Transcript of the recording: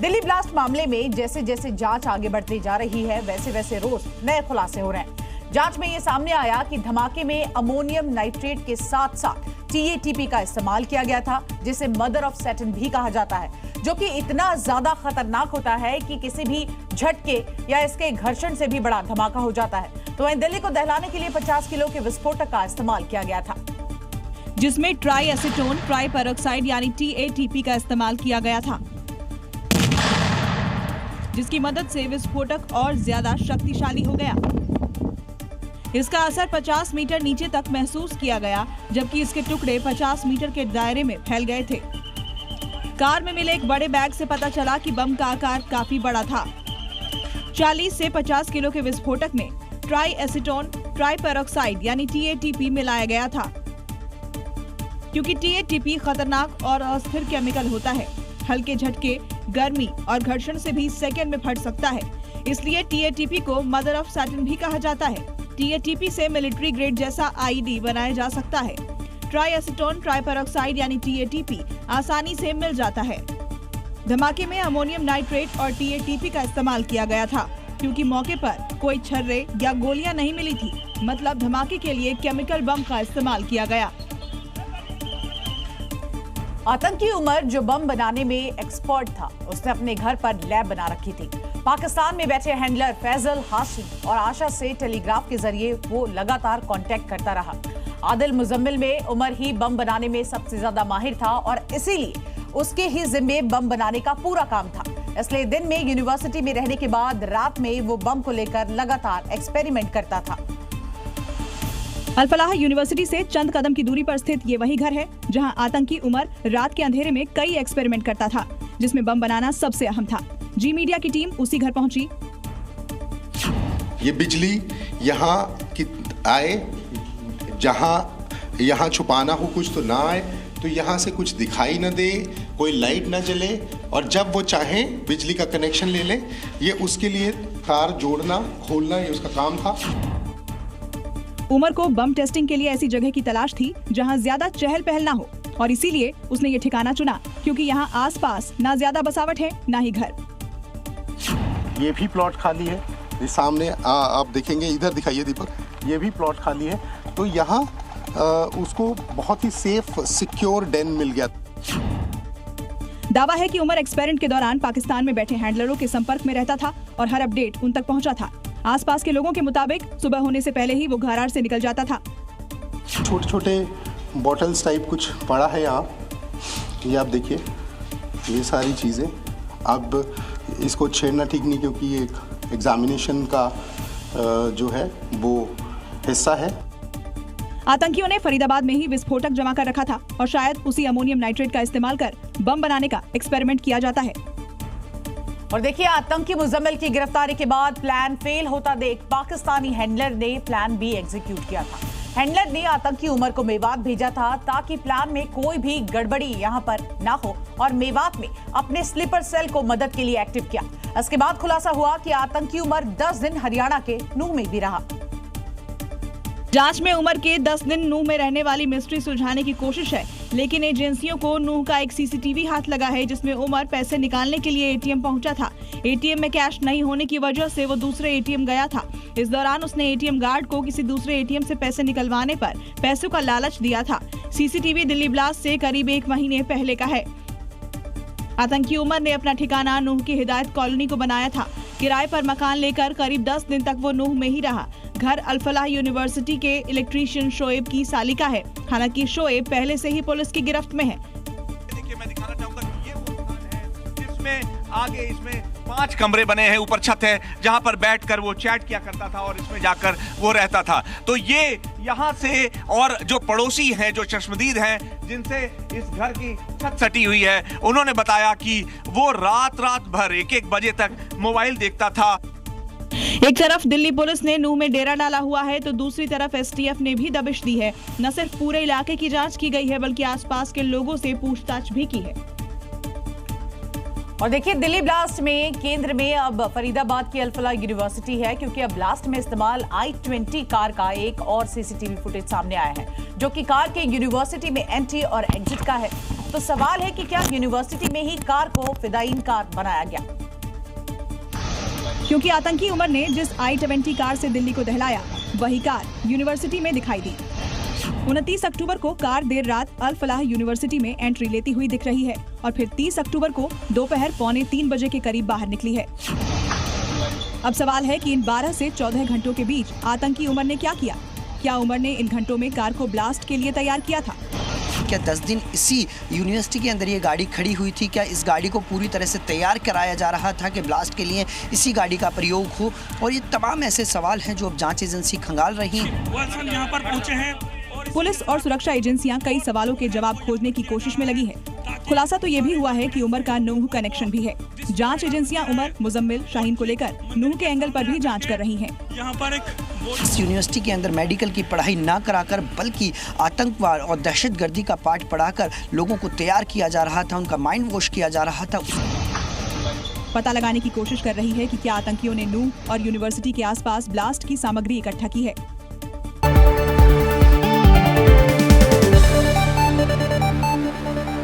Delhi blast मामले में जैसे जैसे जांच आगे बढ़ती जा रही है वैसे वैसे रोज नए खुलासे हो रहे हैं। जांच में ये सामने आया कि धमाके में अमोनियम नाइट्रेट के साथ साथ TATP का इस्तेमाल किया गया था, जिसे मदर ऑफ सैटन भी कहा जाता है, जो कि इतना ज्यादा खतरनाक होता है कि किसी भी झटके या इसके घर्षण से भी बड़ा धमाका हो जाता है। तो वहीं दिल्ली को दहलाने के लिए 50 किलो के विस्फोटक का इस्तेमाल किया गया था, जिसमें ट्राई एसीटोन ट्राई पेरोक्साइड यानी TATP का इस्तेमाल किया गया था, जिसकी मदद से विस्फोटक और ज्यादा शक्तिशाली हो गया। इसका असर 50 मीटर नीचे तक महसूस किया गया, जबकि इसके टुकड़े 50 मीटर के दायरे में फैल गए थे। कार में मिले एक बड़े बैग से पता चला कि बम का आकार काफी बड़ा था। 40 से 50 किलो के विस्फोटक में ट्राई एसीटोन ट्राई पेरोक्साइड यानी TATP मिलाया गया था। क्योंकि TATP खतरनाक और अस्थिर केमिकल होता है, हल्के झटके, गर्मी और घर्षण से भी सेकंड में फट सकता है, इसलिए TATP को मदर ऑफ सैटन भी कहा जाता है। TATP से मिलिट्री ग्रेड जैसा IED बनाया जा सकता है। ट्राई एसीटोन ट्राई पेरोक्साइड यानी TATP आसानी से मिल जाता है। धमाके में अमोनियम नाइट्रेट और TATP का इस्तेमाल किया गया था, क्योंकि मौके पर कोई छर्रे या गोलियां नहीं मिली थी, मतलब धमाके के लिए केमिकल बम का इस्तेमाल किया गया। आतंकी उमर जो बम बनाने में एक्सपर्ट था, उसने अपने घर पर लैब बना रखी थी। पाकिस्तान में बैठे हैंडलर फैजल, हाशिम और आशा से टेलीग्राफ के जरिए वो लगातार कांटेक्ट करता रहा। आदिल मुजम्मिल में उमर ही बम बनाने में सबसे ज्यादा माहिर था और इसीलिए उसके ही जिम्मे बम बनाने का पूरा काम था। इसलिए दिन में यूनिवर्सिटी में रहने के बाद रात में वो बम को लेकर लगातार एक्सपेरिमेंट करता था। अल-फलाह यूनिवर्सिटी से चंद कदम की दूरी पर स्थित ये वही घर है जहां आतंकी उमर रात के अंधेरे में कई एक्सपेरिमेंट करता था, जिसमें बम बनाना सबसे अहम था। जी मीडिया की टीम उसी घर पहुंची। ये बिजली यहाँ की आए, जहाँ यहाँ छुपाना हो कुछ तो ना आए, तो यहाँ से कुछ दिखाई न दे, कोई लाइट न जले, और जब वो चाहें बिजली का कनेक्शन ले लें। ये उसके लिए तार जोड़ना खोलना ये उसका काम था। उमर को बम टेस्टिंग के लिए ऐसी जगह की तलाश थी जहां ज्यादा चहल पहल ना हो, और इसीलिए उसने ये ठिकाना चुना, क्योंकि यहाँ आसपास ना ज्यादा बसावट है ना ही घर। ये भी प्लॉट खाली है, ये सामने आप देखेंगे, इधर दिखाइए दीपक, ये भी प्लॉट खाली है। तो यहाँ उसको बहुत ही सेफ सिक्योर डेन मिल गया। दावा है कि उमर एक्सपेरिमेंट के दौरान पाकिस्तान में बैठे हैंडलरों के संपर्क में रहता था और हर अपडेट उन तक पहुंचा था। आसपास के लोगों के मुताबिक सुबह होने से पहले ही वो घरार से निकल जाता था। छोटे छोटे बॉटल्स टाइप कुछ पड़ा है यहाँ, ये आप देखिए, ये सारी चीज़ें। अब इसको छेड़ना ठीक नहीं, क्योंकि ये एक एग्जामिनेशन का जो है वो हिस्सा है। आतंकियों ने फरीदाबाद में ही विस्फोटक जमा कर रखा था और शायद उसी अमोनियम नाइट्रेट का इस्तेमाल कर बम बनाने का एक्सपेरिमेंट किया जाता है। और देखिए, आतंकी मुजम्मिल की गिरफ्तारी के बाद प्लान फेल होता देख पाकिस्तानी हैंडलर ने प्लान बी एग्जीक्यूट किया था। हैंडलर ने आतंकी उमर को मेवात भेजा था ताकि प्लान में कोई भी गड़बड़ी यहां पर ना हो, और मेवात में अपने स्लीपर सेल को मदद के लिए एक्टिव किया। इसके बाद खुलासा हुआ कि आतंकी उमर 10 दिन हरियाणा के नूह में भी रहा। जांच में उमर के 10 दिन नूह में रहने वाली मिस्ट्री सुलझाने की कोशिश है, लेकिन एजेंसियों को नूह का एक CCTV हाथ लगा है, जिसमें उमर पैसे निकालने के लिए ATM पहुंचा था। ATM में कैश नहीं होने की वजह से वो दूसरे ATM गया था। इस दौरान उसने ATM गार्ड को किसी दूसरे ATM से पैसे निकलवाने पर पैसों का लालच दिया था। CCTV दिल्ली ब्लास्ट से करीब 1 महीने पहले का है। आतंकी उमर ने अपना ठिकाना नूह की हिदायत कॉलोनी को बनाया था। किराए पर मकान लेकर करीब 10 दिन तक वो नूह में ही रहा। घर अल-फलाह यूनिवर्सिटी के इलेक्ट्रीशियन शोएब की सालिका है। हालांकि शोएब पहले से ही पुलिस की गिरफ्त में है। देखिए, मैं दिखाना चाहूंगा कि ये वो मकान है जिसमें आगे इसमें 5 कमरे बने हैं, ऊपर छत है जहां पर बैठकर वो चैट किया करता था और इसमें जाकर वो रहता था। तो ये यहाँ से, और जो पड़ोसी हैं, जो चश्मदीद हैं, जिनसे इस घर की छत सटी हुई है, उन्होंने बताया कि वो रात भर 1-1 बजे तक मोबाइल देखता था। एक तरफ दिल्ली पुलिस ने नूह में डेरा डाला हुआ है, तो दूसरी तरफ STF ने भी दबिश दी है। न सिर्फ पूरे इलाके की जांच की गई है, बल्कि आसपास के लोगों से पूछताछ भी की है। और देखिए, दिल्ली ब्लास्ट में केंद्र में अब फरीदाबाद की अल-फलाह यूनिवर्सिटी है, क्योंकि अब ब्लास्ट में इस्तेमाल i20 कार का एक और CCTV फुटेज सामने आया है, जो कि कार के यूनिवर्सिटी में एंट्री और एग्जिट का है। तो सवाल है कि क्या यूनिवर्सिटी में ही कार को फिदायीन कार बनाया गया? क्योंकि आतंकी उमर ने जिस I-20 कार से दिल्ली को दहलाया, वही कार यूनिवर्सिटी में दिखाई दी। 29 अक्टूबर को कार देर रात अल फलाह यूनिवर्सिटी में एंट्री लेती हुई दिख रही है और फिर 30 अक्टूबर को दोपहर 2:45 बजे के करीब बाहर निकली है। अब सवाल है कि इन 12 से 14 घंटों के बीच आतंकी उमर ने क्या किया? क्या उमर ने इन घंटों में कार को ब्लास्ट के लिए तैयार किया था? क्या 10 दिन इसी यूनिवर्सिटी के अंदर ये गाड़ी खड़ी हुई थी? क्या इस गाड़ी को पूरी तरह से तैयार कराया जा रहा था कि ब्लास्ट के लिए इसी गाड़ी का प्रयोग हो? और ये तमाम ऐसे सवाल हैं जो अब जांच एजेंसी खंगाल रही हैं। वो असल यहाँ पर पहुँचे हैं। पुलिस और सुरक्षा एजेंसियां कई सवालों के जवाब खोजने की कोशिश में लगी है। खुलासा तो ये भी हुआ है कि उमर का नूह कनेक्शन भी है। जांच एजेंसियां उमर, मुजम्मिल, शाहीन को लेकर नूह के एंगल पर भी जांच कर रही हैं। यहाँ पर इस यूनिवर्सिटी के अंदर मेडिकल की पढ़ाई ना कराकर बल्कि आतंकवाद और दहशतगर्दी का पाठ पढ़ाकर लोगों को तैयार किया जा रहा था, उनका माइंड वॉश किया जा रहा था। पता लगाने की कोशिश कर रही है कि क्या आतंकियों ने नूह और यूनिवर्सिटी के आसपास ब्लास्ट की सामग्री इकट्ठा की है।